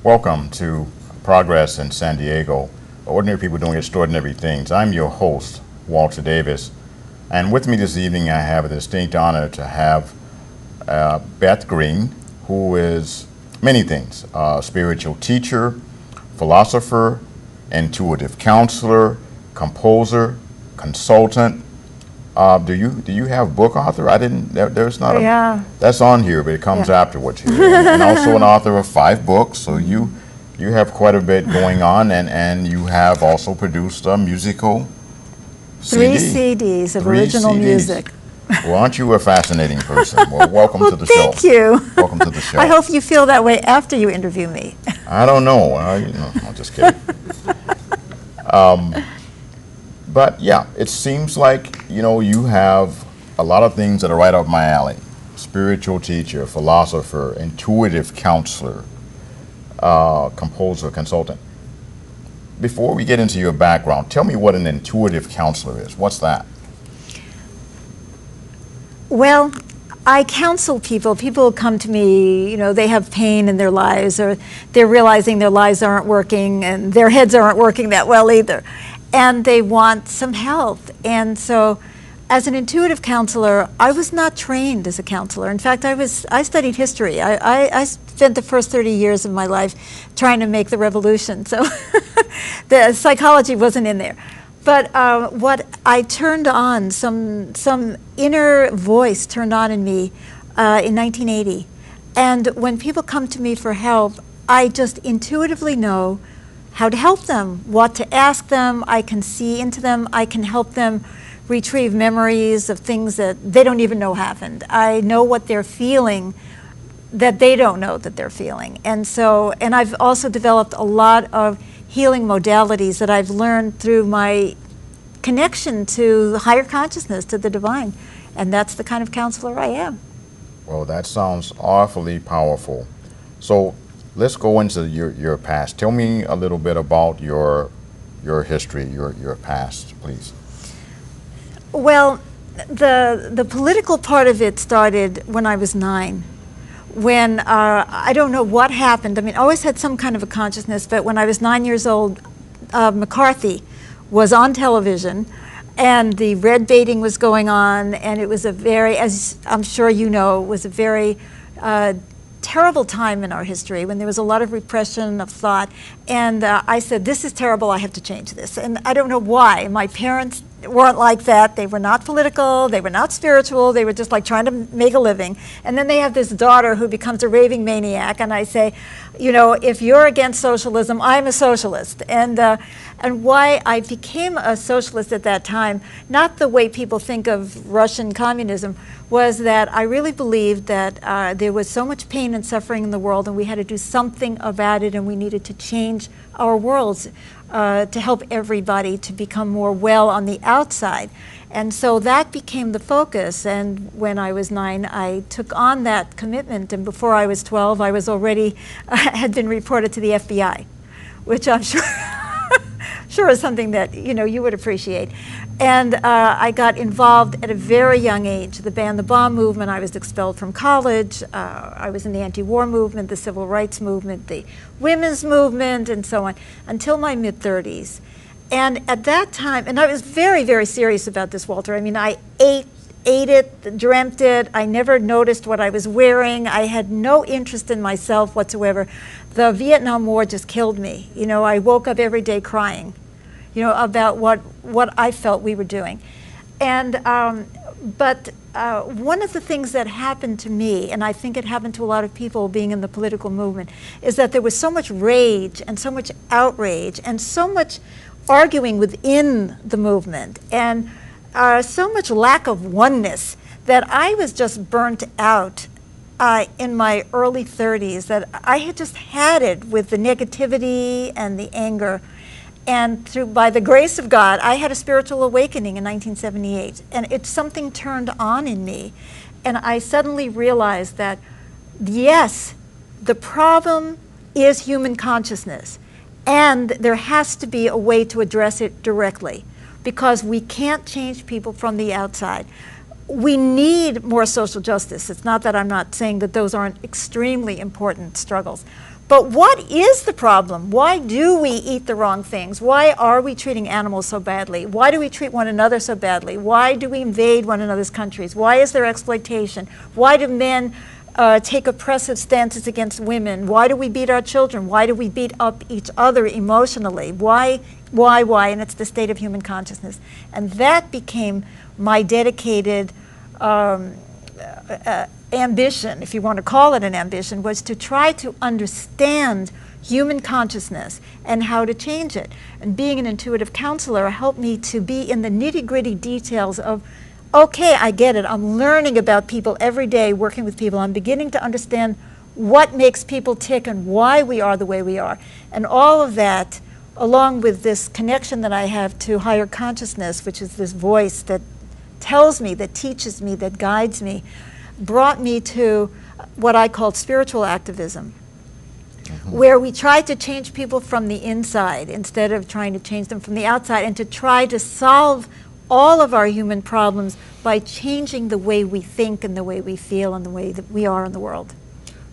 Welcome to Progress in San Diego, Ordinary People Doing Extraordinary Things. I'm your host, Walter Davis, and with me this evening I have a distinct honor to have Beth Green, who is many things, spiritual teacher, philosopher, intuitive counselor, composer, consultant. Do you have book author? I didn't. There's not a. That's on here, but it comes afterwards here. And also an author of 5 books. So you have quite a bit going on, and you have also produced a musical. 3 CDs of original music. Well, aren't you a fascinating person? Well, welcome to the show. Thank you. Welcome to the show. I hope you feel that way after you interview me. I don't know. I'm just kidding. But yeah, it seems like, you have a lot of things that are right up my alley. Spiritual teacher, philosopher, intuitive counselor, composer, consultant. Before we get into your background, tell me what an intuitive counselor is. What's that? Well, I counsel people. People come to me, they have pain in their lives, or they're realizing their lives aren't working and their heads aren't working that well either. And they want some help. And so as an intuitive counselor, I was not trained as a counselor. In fact, I studied history. I spent the first 30 years of my life trying to make the revolution. So the psychology wasn't in there. But what I turned on, some inner voice turned on in me in 1980. And when people come to me for help, I just intuitively know how to help them, what to ask them. I can see into them. I can help them retrieve memories of things that they don't even know happened. I know what they're feeling that they don't know that they're feeling. And I've also developed a lot of healing modalities that I've learned through my connection to the higher consciousness, to the divine. And that's the kind of counselor I am. Well, that sounds awfully powerful. So let's go into your past. Tell me a little bit about your history, your past, please. Well, the political part of it started when I was 9. When I don't know what happened. I mean, I always had some kind of a consciousness, but when I was 9 years old, McCarthy was on television, and the red baiting was going on, and it was a very, as I'm sure you know, it was a very terrible time in our history when there was a lot of repression of thought. And I said, this is terrible, I have to change this. And I don't know why. My parents weren't like that. They were not political, they were not spiritual, they were just like trying to make a living. And then they have this daughter who becomes a raving maniac, and I say, if you're against socialism, I'm a socialist. And why I became a socialist at that time, not the way people think of Russian communism, was that I really believed that there was so much pain and suffering in the world, and we had to do something about it, and we needed to change our worlds to help everybody to become more well on the outside. And so that became the focus. And when I was 9, I took on that commitment. And before I was 12, I was already had been reported to the FBI, which I'm sure is something that you would appreciate. And I got involved at a very young age. The Ban the Bomb movement. I was expelled from college. I was in the anti-war movement, the civil rights movement, the women's movement, and so on, until my mid-30s. And at that time, and I was very, very serious about this, Walter. I mean, I ate it, dreamt it. I never noticed what I was wearing. I had no interest in myself whatsoever. The Vietnam War just killed me. I woke up every day crying, about what I felt we were doing. And but one of the things that happened to me, and I think it happened to a lot of people being in the political movement, is that there was so much rage and so much outrage and so much arguing within the movement, and so much lack of oneness, that I was just burnt out in my early 30s, that I had just had it with the negativity and the anger. And by the grace of God, I had a spiritual awakening in 1978, and something turned on in me. And I suddenly realized that, yes, the problem is human consciousness, and there has to be a way to address it directly, because we can't change people from the outside. We need more social justice. It's not that I'm not saying that those aren't extremely important struggles, But what is the problem? Why do we eat the wrong things? Why are we treating animals so badly? Why do we treat one another so badly? Why do we invade one another's countries? Why is there exploitation? Why do men take oppressive stances against women? Why do we beat our children? Why do we beat up each other emotionally? Why? And it's the state of human consciousness. And that became my dedicated ambition, if you want to call it an ambition, was to try to understand human consciousness and how to change it. And being an intuitive counselor helped me to be in the nitty-gritty details of, okay, I get it. I'm learning about people every day, working with people. I'm beginning to understand what makes people tick and why we are the way we are. And all of that, along with this connection that I have to higher consciousness, which is this voice that tells me, that teaches me, that guides me, brought me to what I called spiritual activism, where we try to change people from the inside instead of trying to change them from the outside, and to try to solve all of our human problems by changing the way we think and the way we feel and the way that we are in the world.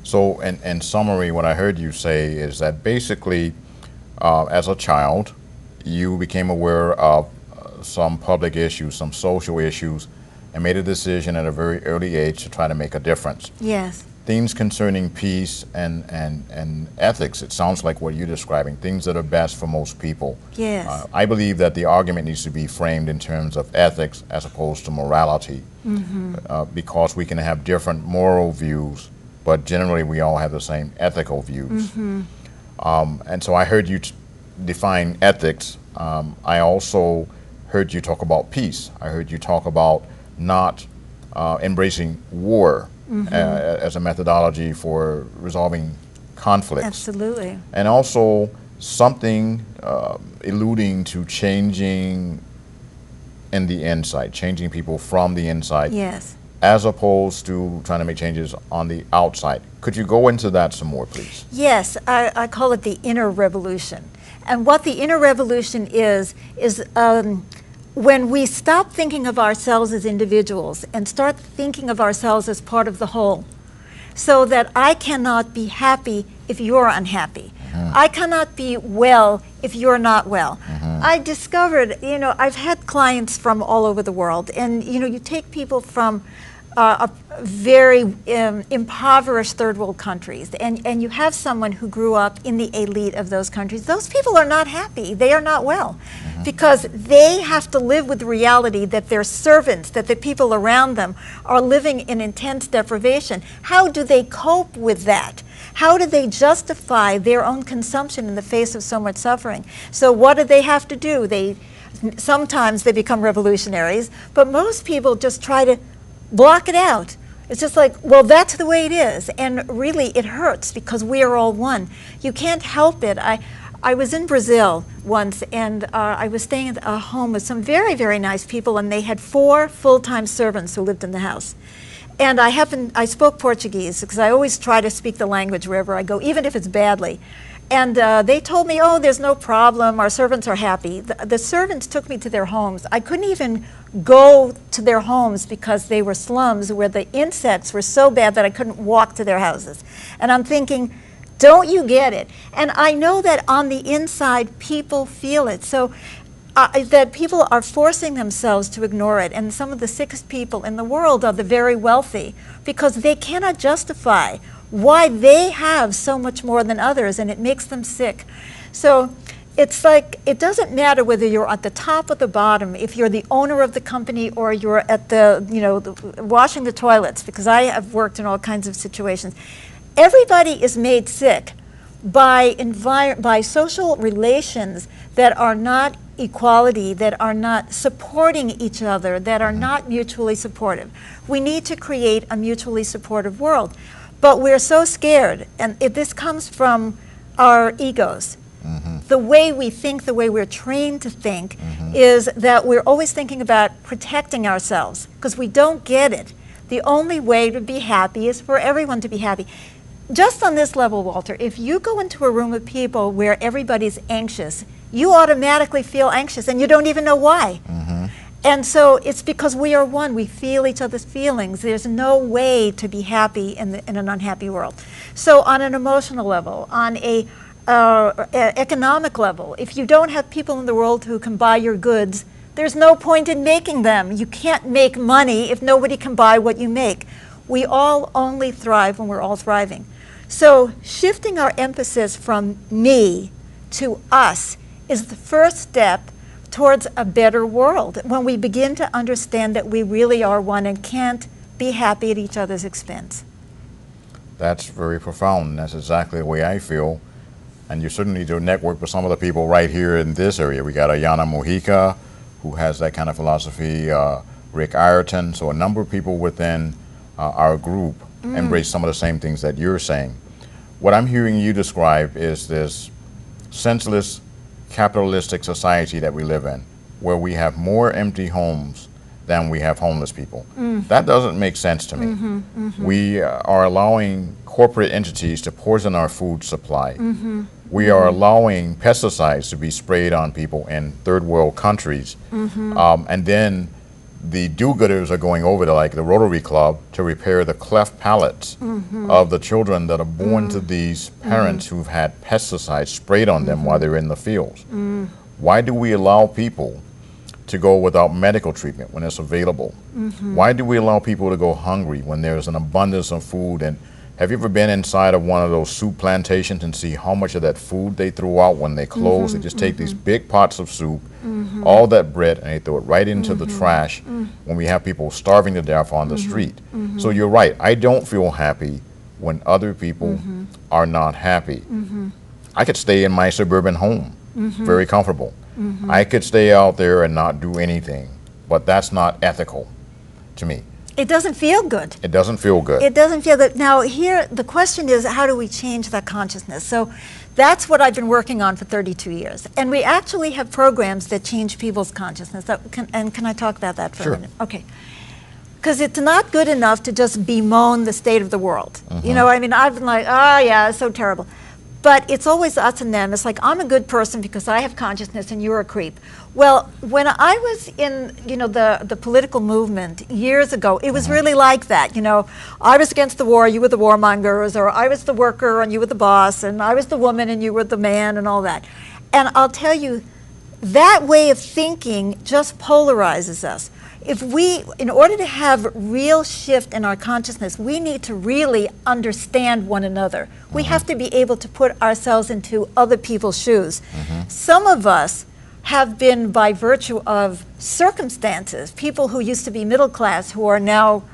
So in summary, what I heard you say is that basically as a child you became aware of some public issues, some social issues, and made a decision at a very early age to try to make a difference. Yes. Things concerning peace and ethics, it sounds like what you're describing, things that are best for most people. Yes. I believe that the argument needs to be framed in terms of ethics as opposed to morality, because we can have different moral views, but generally we all have the same ethical views. And so I heard you define ethics. I also heard you talk about peace. I heard you talk about not embracing war as a methodology for resolving conflicts. Absolutely. And also something alluding to changing in the inside, changing people from the inside. Yes. As opposed to trying to make changes on the outside. Could you go into that some more, please? Yes, I call it the inner revolution. And what the inner revolution is when we stop thinking of ourselves as individuals and start thinking of ourselves as part of the whole, so that I cannot be happy if you're unhappy. I cannot be well if you're not well. I discovered, I've had clients from all over the world, and you take people from very impoverished third world countries, and you have someone who grew up in the elite of those countries. Those people are not happy. They are not well, because they have to live with the reality that their servants, that the people around them are living in intense deprivation. How do they cope with that? How do they justify their own consumption in the face of so much suffering? So what do they have to do? Sometimes they become revolutionaries, but most people just try to block it out. It's just like, well, that's the way it is. And really, it hurts because we are all one. You can't help it. I was in Brazil once, and I was staying at a home with some very, very nice people, and they had 4 full-time servants who lived in the house. And I spoke Portuguese, because I always try to speak the language wherever I go, even if it's badly. And they told me, oh, there's no problem, our servants are happy. The servants took me to their homes. I couldn't even go to their homes because they were slums where the insects were so bad that I couldn't walk to their houses. And I'm thinking, don't you get it? And I know that on the inside, people feel it. So that people are forcing themselves to ignore it. And some of the sickest people in the world are the very wealthy, because they cannot justify why they have so much more than others, and it makes them sick. So it's like, it doesn't matter whether you're at the top or the bottom, if you're the owner of the company or you're at washing the toilets, because I have worked in all kinds of situations. Everybody is made sick by social relations that are not equality, that are not supporting each other, that are not mutually supportive. We need to create a mutually supportive world. But we're so scared, and this comes from our egos. The way we think, the way we're trained to think, is that we're always thinking about protecting ourselves, because we don't get it. The only way to be happy is for everyone to be happy. Just on this level, Walter, if you go into a room of people where everybody's anxious, you automatically feel anxious, and you don't even know why. And so it's because we are one. We feel each other's feelings. There's no way to be happy in an unhappy world. So on an emotional level, on a economic level, if you don't have people in the world who can buy your goods, there's no point in making them. You can't make money if nobody can buy what you make. We all only thrive when we're all thriving. So shifting our emphasis from me to us is the first step towards a better world, when we begin to understand that we really are one and can't be happy at each other's expense. That's very profound. That's exactly the way I feel. And you certainly need to network with some of the people right here in this area. We got Ayana Mojica, who has that kind of philosophy, Rick Ireton. So a number of people within our group embrace some of the same things that you're saying. What I'm hearing you describe is this senseless, capitalistic society that we live in, where we have more empty homes than we have homeless people. That doesn't make sense to me. We are allowing corporate entities to poison our food supply. We are allowing pesticides to be sprayed on people in third world countries. And then the do-gooders are going over to, like, the Rotary Club to repair the cleft palates of the children that are born to these parents who've had pesticides sprayed on them while they're in the fields. Why do we allow people to go without medical treatment when it's available? Why do we allow people to go hungry when there's an abundance of food? And have you ever been inside of one of those soup plantations and see how much of that food they throw out when they close? They just take these big pots of soup, all that bread, and they throw it right into the trash when we have people starving to death on the street. So you're right. I don't feel happy when other people are not happy. I could stay in my suburban home, very comfortable. I could stay out there and not do anything, but that's not ethical to me. It doesn't feel good. It doesn't feel good. It doesn't feel good. Now here, the question is, how do we change that consciousness? So that's what I've been working on for 32 years. And we actually have programs that change people's consciousness. And can I talk about that for a minute? Okay. Because it's not good enough to just bemoan the state of the world. You know, I mean, I've been like, oh yeah, it's so terrible. But it's always us and them. It's like, I'm a good person because I have consciousness and you're a creep. Well, when I was in, you know, the political movement years ago, it was really like that. You know, I was against the war, you were the warmongers, or I was the worker and you were the boss, and I was the woman and you were the man, and all that. And I'll tell you, that way of thinking just polarizes us. If we, in order to have real shift in our consciousness, we need to really understand one another. We have to be able to put ourselves into other people's shoes. Some of us have been, by virtue of circumstances, people who used to be middle class who are now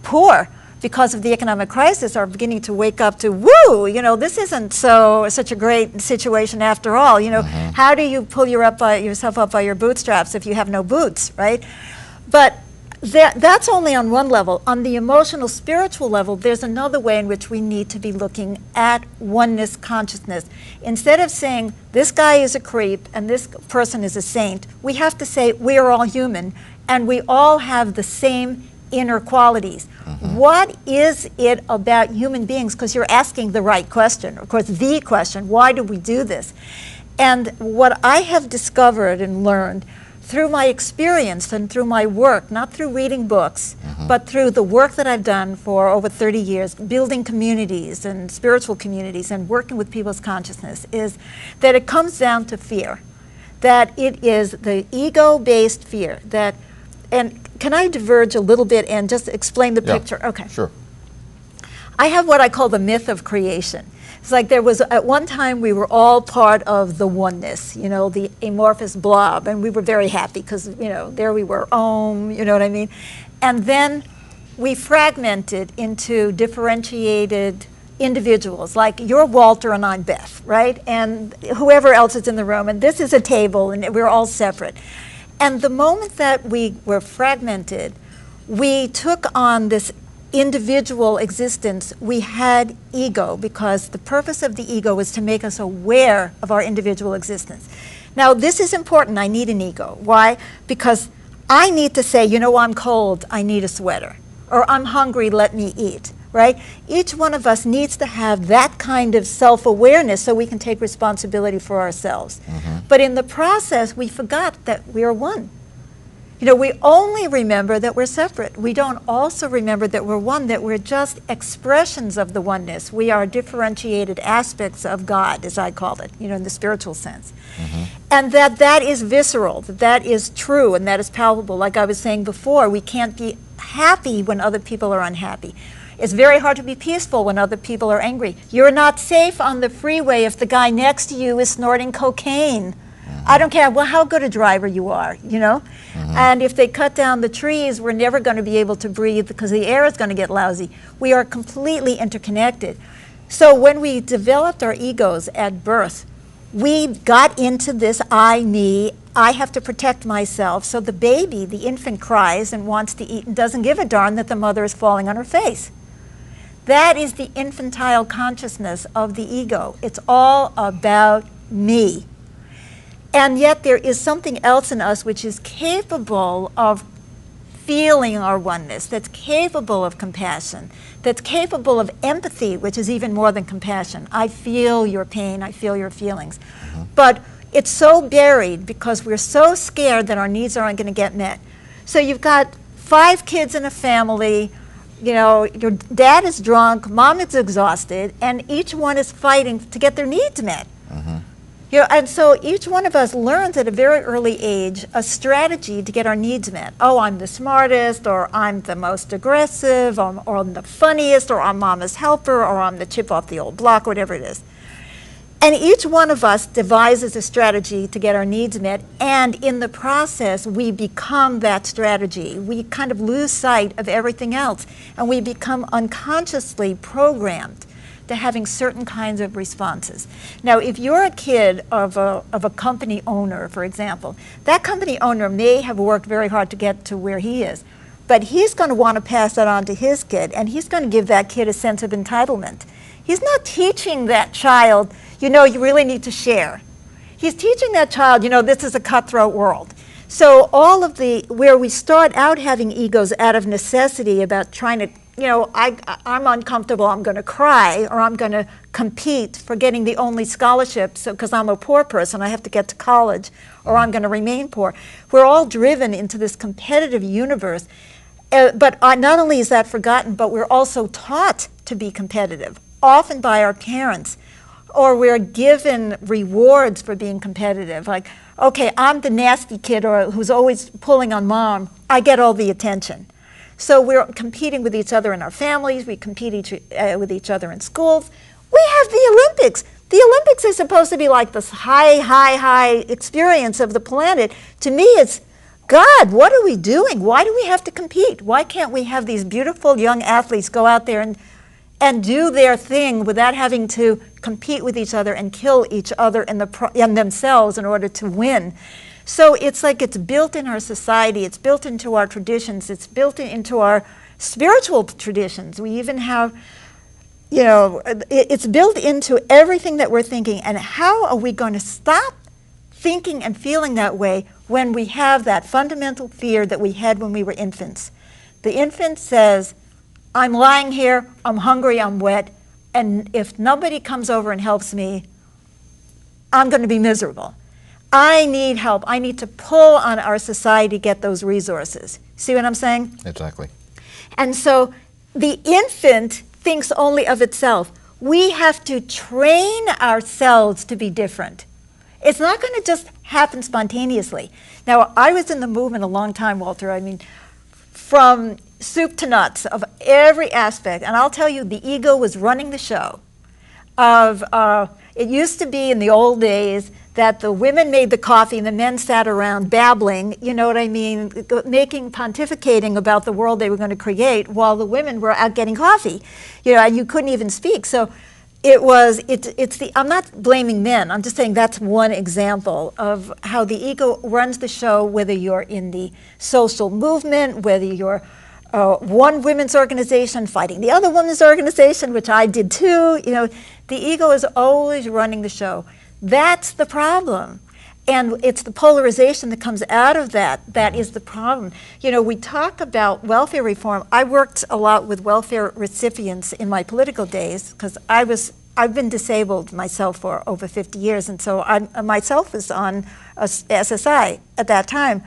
poor because of the economic crisis, are beginning to wake up to, woo, you know, this isn't such a great situation after all. You know, how do you pull yourself up by your bootstraps if you have no boots, right? But that's only on one level. On the emotional, spiritual level, there's another way in which we need to be looking at oneness consciousness. Instead of saying, this guy is a creep and this person is a saint, we have to say, we are all human and we all have the same inner qualities. What is it about human beings? Because you're asking the right question. Of course, the question, why do we do this? And what I have discovered and learned through my experience and through my work, not through reading books, but through the work that I've done for over 30 years, building communities and spiritual communities and working with people's consciousness, is that it comes down to fear. That it is the ego-based fear. That, and can I diverge a little bit and just explain the picture? Okay. Sure. I have what I call the myth of creation. It's like there was, at one time, we were all part of the oneness, you know, the amorphous blob, and we were very happy because, you know, there we were, you know what I mean? And then we fragmented into differentiated individuals, like you're Walter and I'm Beth, right? And whoever else is in the room, and this is a table, and we're all separate. And the moment that we were fragmented, we took on this individual existence. We had ego because the purpose of the ego was to make us aware of our individual existence. Now, this is important. I need an ego. Why? Because I need to say, you know, I'm cold, I need a sweater. Or I'm hungry, let me eat, right? Each one of us needs to have that kind of self-awareness so we can take responsibility for ourselves. But in the process, we forgot that we are one. You know, we only remember that we're separate. We don't also remember that we're one, that we're just expressions of the oneness. We are differentiated aspects of God, as I call it, you know, in the spiritual sense. And that is visceral, that is true, and that is palpable. Like I was saying before, we can't be happy when other people are unhappy. It's very hard to be peaceful when other people are angry. You're not safe on the freeway if the guy next to you is snorting cocaine. I don't care how good a driver you are, you know? And if they cut down the trees, we're never going to be able to breathe because the air is going to get lousy. We are completely interconnected. So when we developed our egos at birth, we got into this I, me, I have to protect myself. So the baby, the infant, cries and wants to eat and doesn't give a darn that the mother is falling on her face. That is the infantile consciousness of the ego. It's all about me. And yet there is something else in us which is capable of feeling our oneness, that's capable of compassion, that's capable of empathy, which is even more than compassion. I feel your pain, I feel your feelings. But it's so buried because we're so scared that our needs aren't going to get met. So you've got 5 kids in a family, you know, your dad is drunk, mom is exhausted, and each one is fighting to get their needs met. You know, and so each one of us learns at a very early age a strategy to get our needs met. Oh, I'm the smartest, or I'm the most aggressive, or I'm the funniest, or I'm mama's helper, or I'm the chip off the old block, whatever it is. And each one of us devises a strategy to get our needs met, and in the process, we become that strategy. We kind of lose sight of everything else, and we become unconsciously programmed to having certain kinds of responses. Now, if you're a kid of a company owner, for example, that company owner may have worked very hard to get to where he is, but he's going to want to pass that on to his kid, and he's going to give that kid a sense of entitlement. He's not teaching that child, you know, you really need to share. He's teaching that child, you know, this is a cutthroat world. So all of where we start out having egos out of necessity about trying to, you know, I'm uncomfortable, I'm going to cry, or I'm going to compete for getting the only scholarship because I'm a poor person, I have to get to college, or I'm going to remain poor. We're all driven into this competitive universe. But not only is that forgotten, but we're also taught to be competitive, often by our parents, or we're given rewards for being competitive. Like, okay, I'm the nasty kid or who's always pulling on mom, I get all the attention. So we're competing with each other in our families, we compete with each other in schools. We have the Olympics. The Olympics is supposed to be like this high experience of the planet. To me, it's, God, what are we doing? Why do we have to compete? Why can't we have these beautiful young athletes go out there and do their thing without having to compete with each other and kill each other and themselves in order to win? So it's like it's built in our society, it's built into our traditions, it's built into our spiritual traditions. We even have, you know, it's built into everything that we're thinking. And how are we going to stop thinking and feeling that way when we have that fundamental fear that we had when we were infants? The infant says, I'm lying here, I'm hungry, I'm wet, and if nobody comes over and helps me, I'm going to be miserable. I need help. I need to pull on our society to get those resources. See what I'm saying? Exactly. And so the infant thinks only of itself. We have to train ourselves to be different. It's not going to just happen spontaneously. Now, I was in the movement a long time, Walter. I mean, from soup to nuts of every aspect. And I'll tell you, the ego was running the show. It used to be in the old days that the women made the coffee and the men sat around babbling, you know what I mean, pontificating about the world they were going to create while the women were out getting coffee, you know, and you couldn't even speak. So I'm not blaming men, I'm just saying that's one example of how the ego runs the show, whether you're in the social movement, whether you're one women's organization fighting the other women's organization, which I did too, you know, the ego is always running the show. That's the problem. And it's the polarization that comes out of that that is the problem. You know, we talk about welfare reform. I worked a lot with welfare recipients in my political days because I've been disabled myself for over 50 years, and so I myself was on SSI at that time.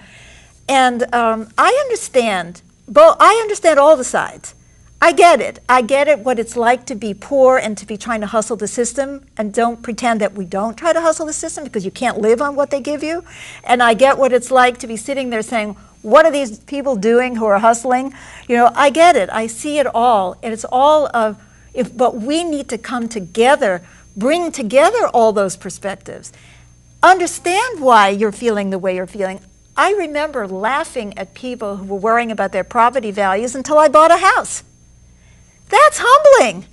And I understand, I understand all the sides. I get it. I get it, what it's like to be poor and to be trying to hustle the system, and don't pretend that we don't try to hustle the system, because you can't live on what they give you. And I get what it's like to be sitting there saying, what are these people doing who are hustling? You know, I get it. I see it all. And it's all of, but we need to come together, bring together all those perspectives. Understand why you're feeling the way you're feeling. I remember laughing at people who were worrying about their property values until I bought a house. That's humbling.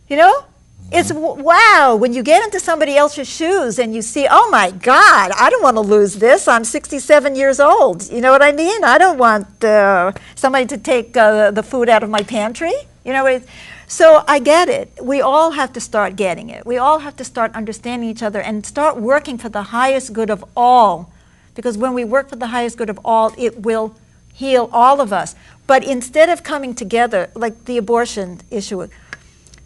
You know? It's wow, when you get into somebody else's shoes and you see, oh my God, I don't want to lose this. I'm 67 years old. You know what I mean? I don't want somebody to take the food out of my pantry. You know, so I get it. We all have to start getting it. We all have to start understanding each other and start working for the highest good of all. Because when we work for the highest good of all, it will heal all of us. But instead of coming together, like the abortion issue,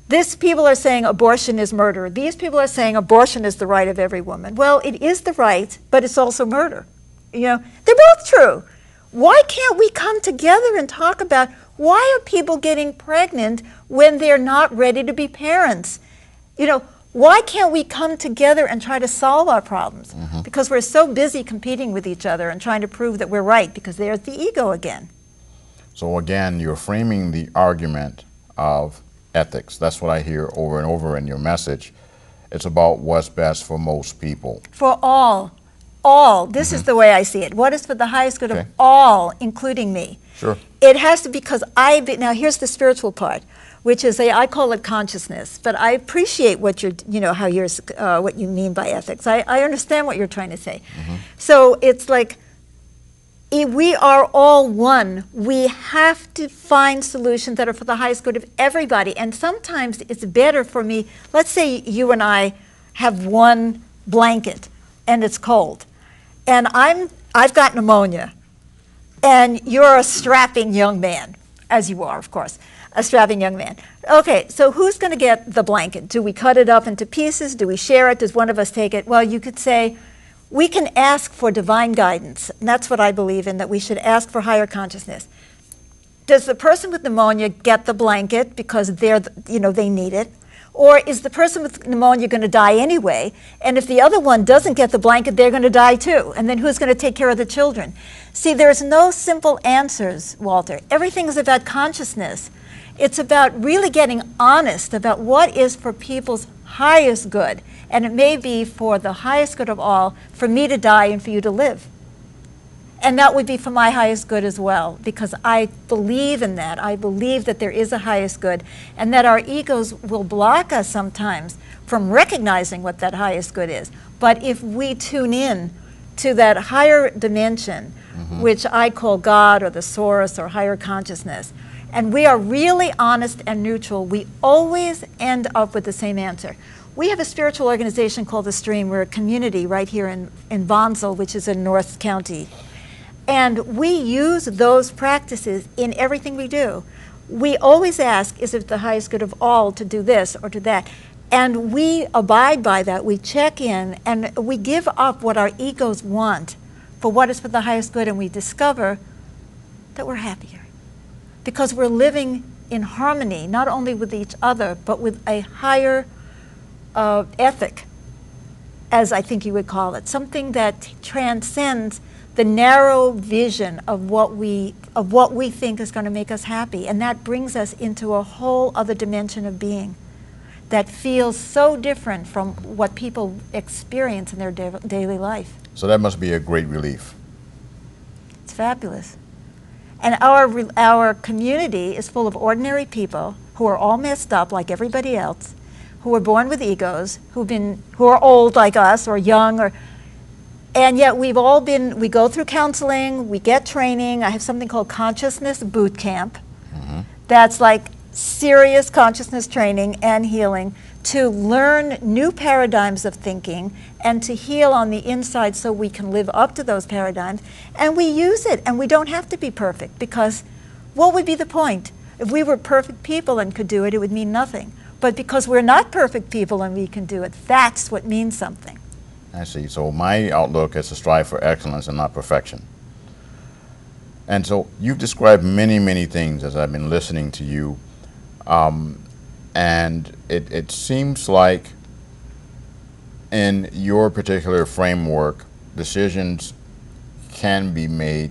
these people are saying abortion is murder. These people are saying abortion is the right of every woman. Well, it is the right, but it's also murder. You know, they're both true. Why can't we come together and talk about why are people getting pregnant when they're not ready to be parents? You know, why can't we come together and try to solve our problems? Mm-hmm. Because we're so busy competing with each other and trying to prove that we're right, because there's the ego again. So again, you're framing the argument of ethics. That's what I hear over and over in your message. It's about what's best for most people. For all. All. This is the way I see it. What is for the highest good of all, including me? Sure. It has to, because now here's the spiritual part, which is I call it consciousness, but I appreciate what you're, you know, how you're, what you mean by ethics. I understand what you're trying to say. So it's like, we are all one. We have to find solutions that are for the highest good of everybody. And sometimes it's better for me, let's say you and I have one blanket and it's cold. And I've got pneumonia. And you're a strapping young man, as you are, of course, a strapping young man. Okay, so who's going to get the blanket? Do we cut it up into pieces? Do we share it? Does one of us take it? Well, you could say, we can ask for divine guidance, and that's what I believe in, that we should ask for higher consciousness. Does the person with pneumonia get the blanket because they're, you know, they need it? Or is the person with pneumonia going to die anyway? And if the other one doesn't get the blanket, they're going to die too. And then who's going to take care of the children? See, there's no simple answers, Walter. Everything is about consciousness. It's about really getting honest about what is for people's highest good. And it may be for the highest good of all, for me to die and for you to live. And that would be for my highest good as well, because I believe in that. I believe that there is a highest good, and that our egos will block us sometimes from recognizing what that highest good is. But if we tune in to that higher dimension, which I call God or the source or higher consciousness, and we are really honest and neutral, we always end up with the same answer. We have a spiritual organization called The Stream. We're a community right here in Bonsall, which is in North County. And we use those practices in everything we do. We always ask, is it the highest good of all to do this or to that? And we abide by that. We check in, and we give up what our egos want for what is for the highest good, and we discover that we're happier. Because we're living in harmony, not only with each other, but with a higher ethic, as I think you would call it, something that transcends the narrow vision of what we think is going to make us happy. And that brings us into a whole other dimension of being that feels so different from what people experience in their daily life. So that must be a great relief. It's fabulous. And our community is full of ordinary people who are all messed up like everybody else, who are born with egos, who are old like us or young, and yet we go through counseling, we get training. I have something called Consciousness Bootcamp. That's like serious consciousness training and healing to learn new paradigms of thinking and to heal on the inside so we can live up to those paradigms. And we use it, and we don't have to be perfect, because what would be the point? If we were perfect people and could do it, it would mean nothing. But because we're not perfect people and we can do it, that's what means something. I see. So my outlook is to strive for excellence and not perfection. And so you've described many, many things as I've been listening to you. And it seems like in your particular framework, decisions can be made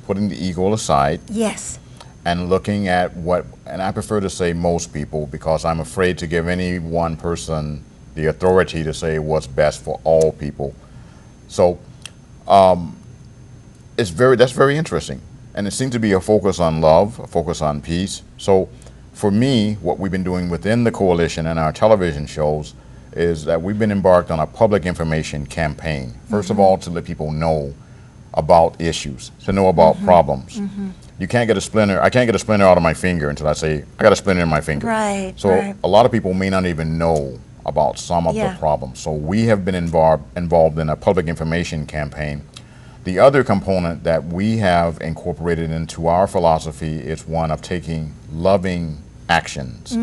putting the ego aside. Yes. And looking at what, and I prefer to say most people because I'm afraid to give any one person the authority to say what's best for all people. So that's very interesting. And it seems to be a focus on love, a focus on peace. So for me, what we've been doing within the coalition and our television shows is that we've been embarked on a public information campaign. First of all, to let people know about issues, to know about problems. You can't get a splinter, I can't get a splinter out of my finger until I say, I got a splinter in my finger. Right, so right. A lot of people may not even know about some of the problems. So we have been involved in a public information campaign. The other component that we have incorporated into our philosophy is one of taking loving actions.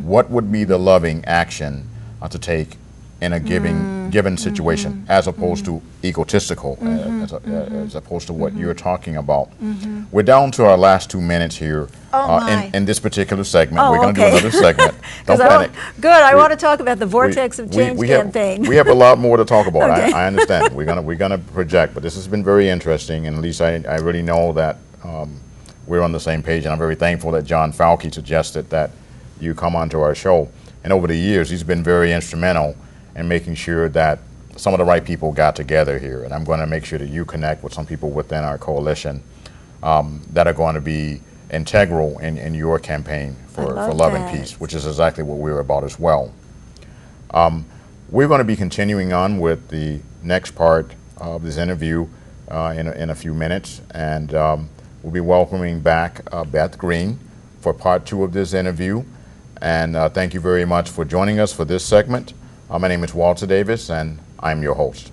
What would be the loving action to take in a given situation, as opposed to egotistical, as opposed to what you're talking about. We're down to our last 2 minutes here in this particular segment. We're going to do another segment. Don't panic. Good. I want to talk about the Vortex of Change campaign. We have a lot more to talk about. Okay. I understand. We're gonna project, but this has been very interesting, and at least I really know that we're on the same page, and I'm very thankful that John Falke suggested that you come onto our show. And over the years, he's been very instrumental in making sure that some of the right people got together here. And I'm going to make sure that you connect with some people within our coalition that are going to be integral in your campaign for love and peace, which is exactly what we're about as well. We're going to be continuing on with the next part of this interview in a few minutes. And we'll be welcoming back Beth Green for part 2 of this interview. And thank you very much for joining us for this segment. My name is Walter Davis, and I'm your host.